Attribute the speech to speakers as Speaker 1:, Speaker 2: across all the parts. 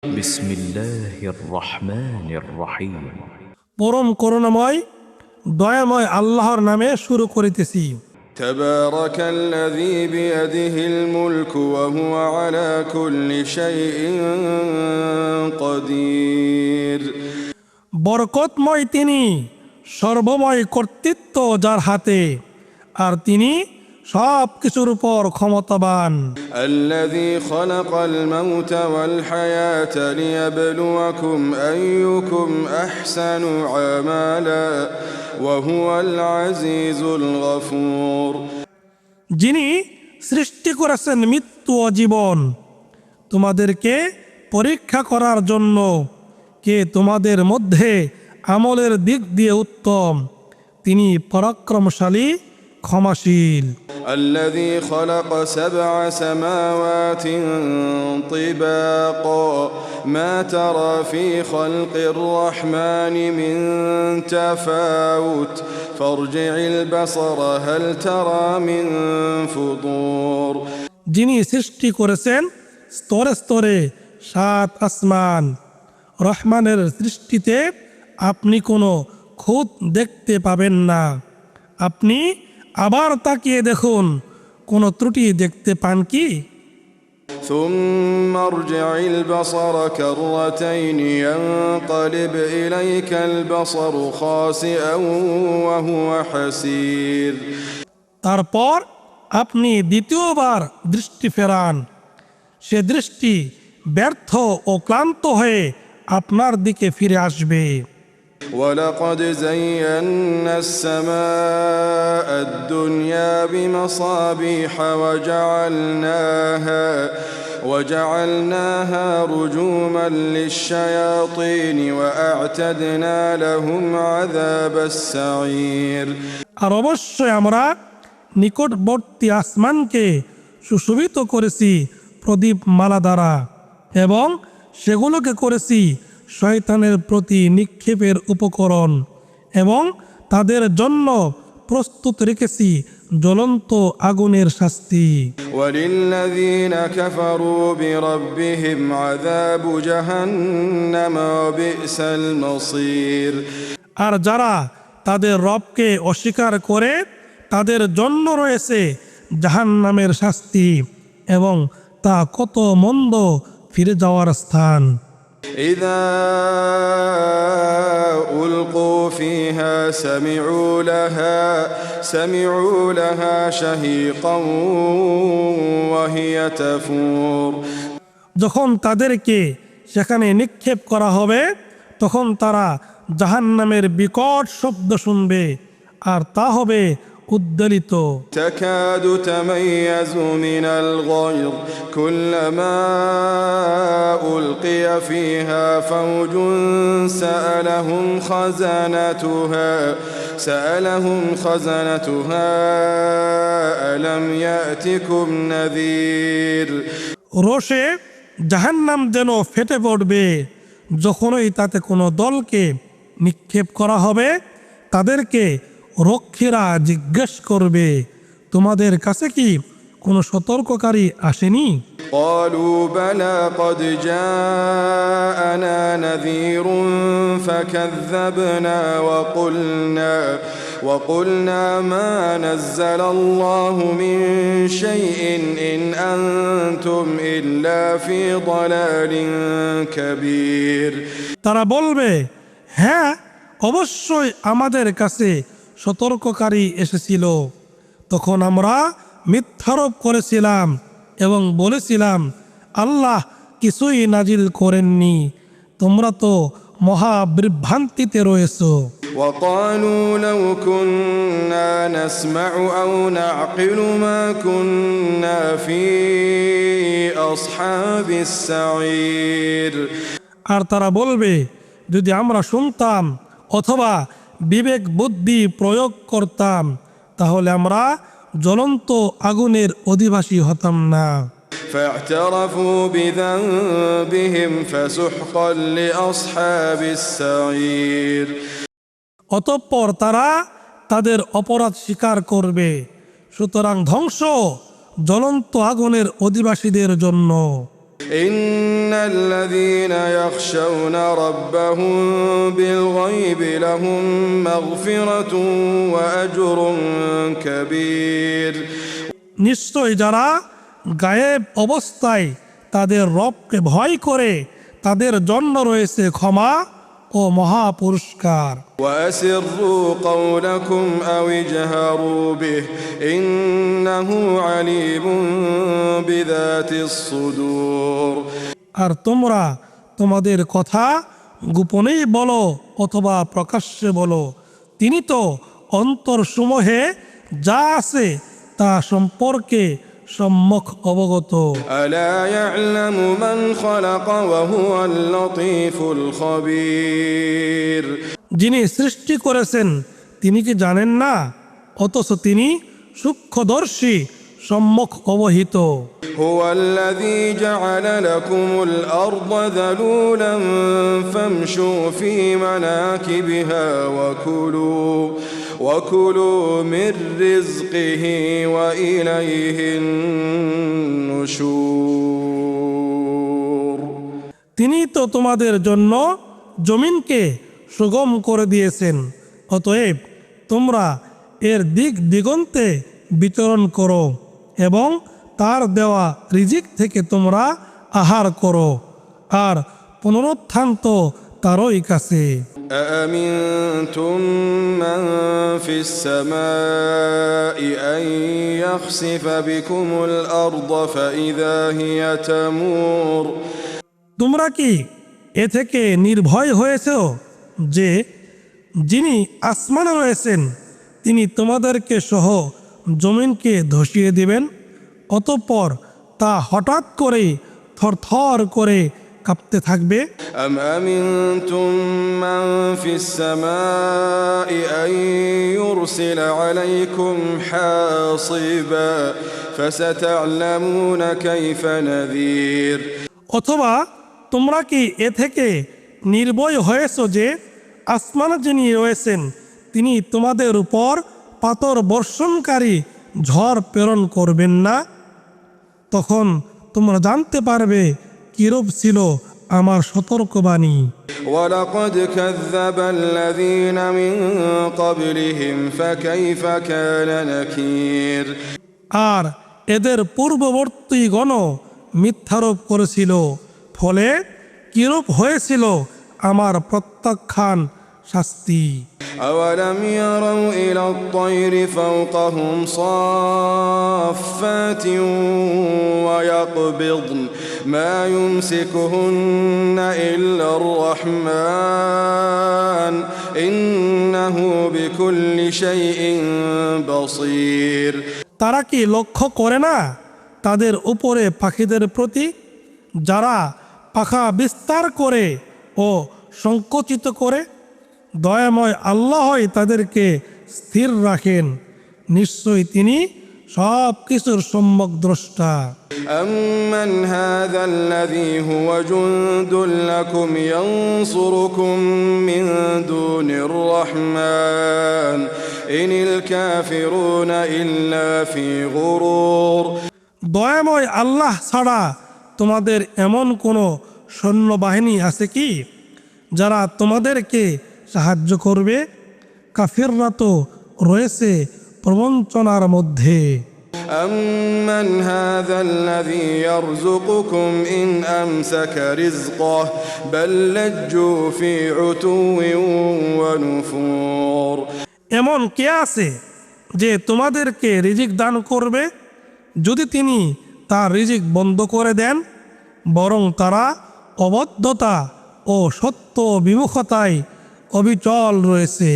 Speaker 1: বিসমিল্লাহির রহমানির রহিম।
Speaker 2: পরম করুণাময় দয়াময় আল্লাহর নামে শুরু করিতেছি।
Speaker 3: تبارك الذي بيده الملك وهو على كل شيء قدير।
Speaker 2: বরকতময় তিনি, সর্বময় কর্তৃত্ব যার হাতে, আর তিনি সব কিছুর উপর ক্ষমতাবান।
Speaker 3: الذي خلق الموت والحياة ليبلوكم أيكم أحسن عملا وهو العزيز الغفور।
Speaker 2: যিনি সৃষ্টি করেছেন মৃত্যু ও জীবন তোমাদেরকে পরীক্ষা করার জন্য, কে তোমাদের মধ্যে আমলের দিক দিয়ে উত্তম, তিনি পরাক্রমশালী, ক্ষমাশীল।
Speaker 3: الذي خلق 7 سماوات طباقا ما ترى في خلق الرحمن من تفاوت فارجع البصر هل ترى من فطور।
Speaker 2: যিনি সৃষ্টি করেছেন স্তরে স্তরে 7 আসমান, রহমানের সৃষ্টিতে আপনি কোনো খুঁত দেখতে পাবেন না। আপনি আবার তাকিয়ে দেখুন, কোনো ত্রুটি দেখতে পান কি?
Speaker 3: ثم ارجع البصر كرتين ينقلب إليك البصر خاسئا وهو حسير।
Speaker 2: তারপর আপনি দ্বিতীয়বার দৃষ্টি ফেরান, সে দৃষ্টি ব্যর্থ ও ক্লান্ত হয়ে আপনার দিকে ফিরে আসবে।
Speaker 3: ولقد زينا السماء الدنيا بمصابيح وجعلناها رجوما للشياطين وأعتدنا لهم عذاب السعير।
Speaker 2: আর অবশ্যই আমরা নিকটবর্তী আসমানকে সুশোভিত করেছি প্রদীপ মালা দ্বারা, এবং সেগুলোকে করেছি শয়তানের প্রতি নিক্ষেপের উপকরণ, এবং তাদের জন্য প্রস্তুত রেখেছি জ্বলন্ত আগুনের শাস্তি।
Speaker 3: وللذين كفروا بربهم عذاب جهنم وبئس المصير।
Speaker 2: আর যারা তাদের রবকে অস্বীকার করে তাদের জন্য রয়েছে জাহান্নামের শাস্তি, এবং তা কত মন্দ ফিরে যাওয়ার স্থান।
Speaker 3: إذا ألقوا فيها سمعوا لها شهيقا وهي تفور।
Speaker 2: যখন তাদেরকে সেখানে নিক্ষেপ করা হবে, তখন তারা জাহান্নামের বিকট শব্দ শুনবে, আর তা হবে উদ্বেলিত।
Speaker 3: تكاد تميز من الغيظ كلما ألقي فيها فوج سألهم خزنتها ألم يأتكم نذير।
Speaker 2: রোষে জাহান্নাম যেন ফেটে পড়বে যখনই তাতে কোনো দলকে নিক্ষেপ করা হবে। তাদেরকে রক্ষীরা জিজ্ঞেস করবে, তোমাদের কাছে কি কোনো সতর্ককারী আসেনি?
Speaker 3: قالوا بلى قد جاءنا نذير فكذبنا وقلنا ما نزل الله من شيء إن أنتم إلا في ضلال كبير।
Speaker 2: তারা বলবে, হ্যাঁ, অবশ্যই আমাদের কাছে সতর্ককারী এসেছিল। তখন আমরা মিথ্যারোপ করেছিলাম এবং বলেছিলাম, আল্লাহ কিছুই নাজিল করেননি, তোমরা তো মহা বিভ্রান্তিতে রয়েছো।
Speaker 3: وقالوا لو كنا نسمع أو نعقل ما كنا في أصحاب السعير।
Speaker 2: আর তারা বলবে, যদি আমরা শুনতাম অথবা বিবেক বুদ্ধি প্রয়োগ করতাম, তাহলে আমরা জ্বলন্ত আগুনের অধিবাসী হতাম না।
Speaker 3: فاعترفوا بذنبهم فسحقا لأصحاب السعير।
Speaker 2: অতঃপর তারা তাদের অপরাধ স্বীকার করবে, সুতরাং ধ্বংস জ্বলন্ত আগুনের অধিবাসীদের জন্য।
Speaker 3: إن الذين يخشون ربهم بالغيب لهم مغفرة وأجر كبير
Speaker 2: নিশ্চয় যারা গায়েব অবস্থায় তাদের রবকে ভয় করে তাদের জন্য রয়েছে ক্ষমা ও মহা পুরস্কার।
Speaker 3: وأسروا قولكم أو اجهروا به إنه عليم بذات الصدور
Speaker 2: আর তোমরা তোমাদের কথা গোপনেই বলো অথবা প্রকাশ্যে বলো, তিনি তো অন্তরসমূহে যা আছে তা সম্পর্কে সম্যক অবগত।
Speaker 3: ألا يعلم من خلق وهو اللطيف الخبير
Speaker 2: যিনি সৃষ্টি করেছেন তিনি কি জানেন না, অথচ তিনি সূক্ষ্মদর্শী সম্যক অবহিত।
Speaker 3: هو الذي جعل لكم الأرض ذلولا فامشوا في مناكبها وكلوا من رزقه وإليه النشور
Speaker 2: তিনি তো তোমাদের জন্য জমিনকে সুগম করে দিয়েছেন, অতএব তোমরা এর দিক দিগন্তে বিচরণ করো এবং তার দেওয়া রিজিক থেকে তোমরা আহার করো, আর পুনরুত্থান তো তারই কাছে।
Speaker 3: أأمنتم من في السماء أن يخسف بكم الأرض فإذا هي تمور
Speaker 2: তোমরা কি এ থেকে নির্ভয় হয়েছ যে যিনি আসমানে রয়েছেন তিনি তোমাদেরকে সহ জমিনকে ধসিয়ে দিবেন, অতঃপর তা হঠাৎ করে থরথর করে কাঁপতে থাকবে।
Speaker 3: أم أمنتم من في السماء أن يرسل عليكم حاصبا فستعلمون كيف نذير
Speaker 2: অথবা তোমরা কি এ থেকে নির্ভয় হয়েছ যে আসমানে যিনি রয়েছেন তিনি তোমাদের উপর পাথর বর্ষণকারী ঝড় প্রেরণ করবেন না, তখন তোমরা জানতে পারবে কিরূপ ছিল আমার সতর্কবাণী।
Speaker 3: ولقد كذب الذين من قبلهم فكيف كان نكير
Speaker 2: আর এদের পূর্ববর্তীগণ মিথ্যারোপ করেছিল, ফলে কিরূপ হয়েছিল আমার প্রত্যাখ্যান শাস্তি।
Speaker 3: أولم يروا إلى الطير فوقهم صافات ويقبضن ما يمسكهن إلا الرحمن إنه بكل شيء بصير
Speaker 2: তারা কি লক্ষ্য করে না তাদের উপরে পাখিদের প্রতি, যারা পাখা বিস্তার করে ও সংকুচিত করে? দয়াময় আল্লাহই তাদেরকে স্থির রাখেন, নিশ্চয়ই তিনি সব কিছুর সম্যক দ্রষ্টা।
Speaker 3: أمن هذا الذي هو جند لكم ينصركم من دون الرحمن إن الكافرون إلا في غرور
Speaker 2: দয়াময় আল্লাহ ছাড়া তোমাদের এমন কোনো সৈন্যবাহিনী আছে কি যারা তোমাদেরকে সাহায্য করবে? কাফিররা তো রয়েছে প্রবঞ্চনার মধ্যে।
Speaker 3: أمن هذا الذي يرزقكم إن أمسك رزقه بل لجوا في عتو ونفور
Speaker 2: এমন কে আছে যে তোমাদেরকে রিজিক দান করবে যদি তিনি তার রিজিক বন্ধ করে দেন? বরং তারা অবদ্ধতা ও সত্য বিমুখতায় অবিচল রয়েছে।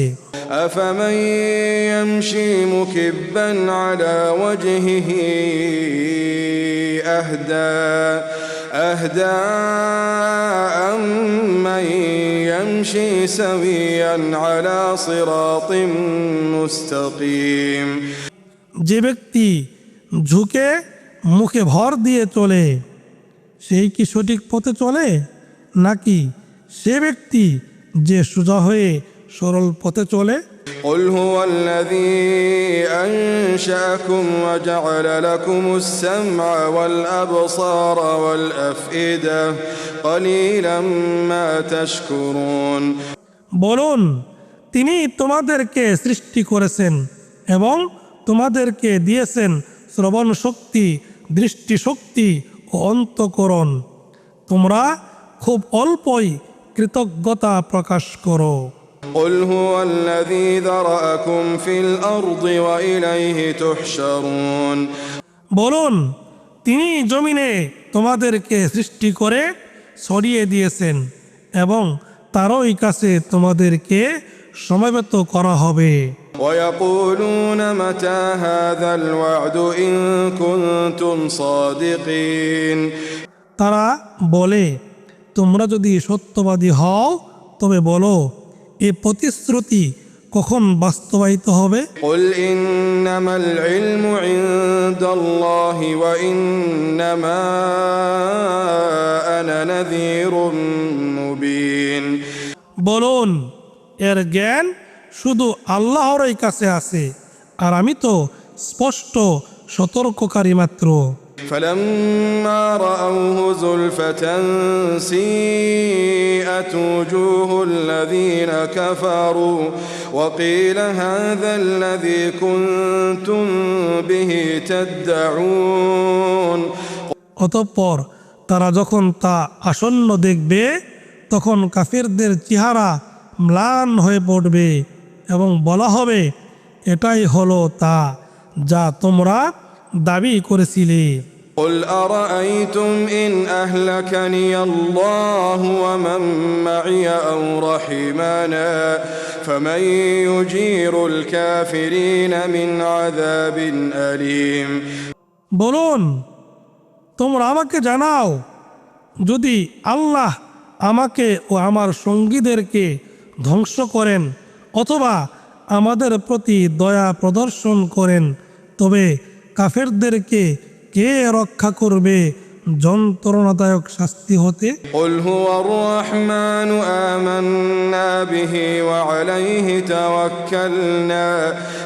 Speaker 3: أفمن يمشي مكبا على وجهه أهدى أمن يمشي سويا على صراط مستقيم
Speaker 2: যে ব্যক্তি ঝুঁকে মুখে ভর দিয়ে চলে সেই কি সঠিক পথে চলে, নাকি সে ব্যক্তি যে সোজা হয়ে সরল পথে চলে?
Speaker 3: قل هو الذي أنشأكم وجعل لكم السمع والأبصار والأفئدة قليلا ما تشكرون
Speaker 2: বলুন, তিনি তোমাদেরকে সৃষ্টি করেছেন এবং তোমাদেরকে দিয়েছেন শ্রবণ শক্তি, দৃষ্টি শক্তি ও অন্তঃকরণ। তোমরা খুব অল্পই কৃতজ্ঞতা প্রকাশ করো।
Speaker 3: قل هو الذي ذرأكم في الأرض وإليه تحشرون
Speaker 2: বলুন, তিনি জমিনে তোমাদেরকে সৃষ্টি করে ছড়িয়ে দিয়েছেন এবং তারই কাছে তোমাদেরকে সমবেত করা হবে।
Speaker 3: ويقولون متى هذا الوعد إن كنتم صادقين
Speaker 2: তারা বলে, তোমরা যদি সত্যবাদী হও তবে বলো, এ প্রতিশ্রুতি কখন বাস্তবায়িত হবে?
Speaker 3: قل إنما العلم عند الله وإنما أنا نذير مبين
Speaker 2: বলুন, এর জ্ঞান শুধু আল্লাহরই কাছে আছে, আর আমি তো স্পষ্ট সতর্ককারী মাত্র।
Speaker 3: فلما رأوه زلفة سيئت وجوه الذين كفروا وقيل هذا الذي كنتم به تدعون
Speaker 2: অতঃপর তারা যখন তা আসন্ন দেখবে, তখন কাফিরদের চেহারা ম্লান হয়ে পড়বে এবং বলা হবে, এটাই হলো তা যা তোমরা দাবি করেছিলে।
Speaker 3: قل أرأيتم إن أهلكني الله ومن معي أو رحمنا فمن يجير الكافرين من عذاب أليم
Speaker 2: বলুন, তোমরা আমাকে জানাও, যদি আল্লাহ আমাকে ও আমার সঙ্গীদেরকে ধ্বংস করেন অথবা আমাদের প্রতি দয়া প্রদর্শন করেন, তবে কাফেরদেরকে কে রক্ষা করবে যন্ত্রণাদায়ক শাস্তি হতে?
Speaker 3: قل هو الرحمن آمنا به وعليه توكلنا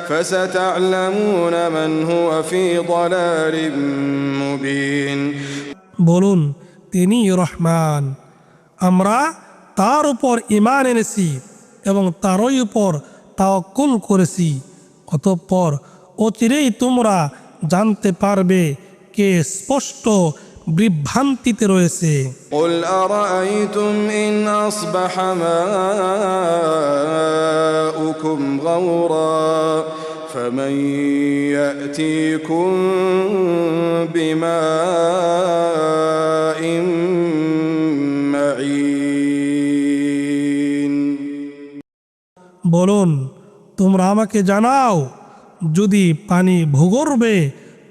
Speaker 3: فستعلمون من هو في ضلال مبين
Speaker 2: বলুন, তিনি রহমান, আমরা তার উপর ঈমান এনেছি এবং তারই উপর তাওয়াক্কুল করেছি। অতঃপর অচিরেই তোমরা জানতে পারবে কে স্পষ্ট বিভ্রান্তিতে রয়েছে।
Speaker 3: قل أرأيتم إن أصبح ماؤكم غورا فمن يأتيكم بماء معين
Speaker 2: বলুন, তোমরা আমাকে জানাও, যদি পানি ভূগর্ভে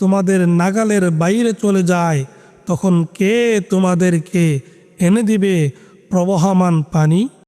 Speaker 2: তোমাদের নাগালের বাইরে চলে যায়, তখন কে তোমাদেরকে এনে দিবে প্রবহমান পানি?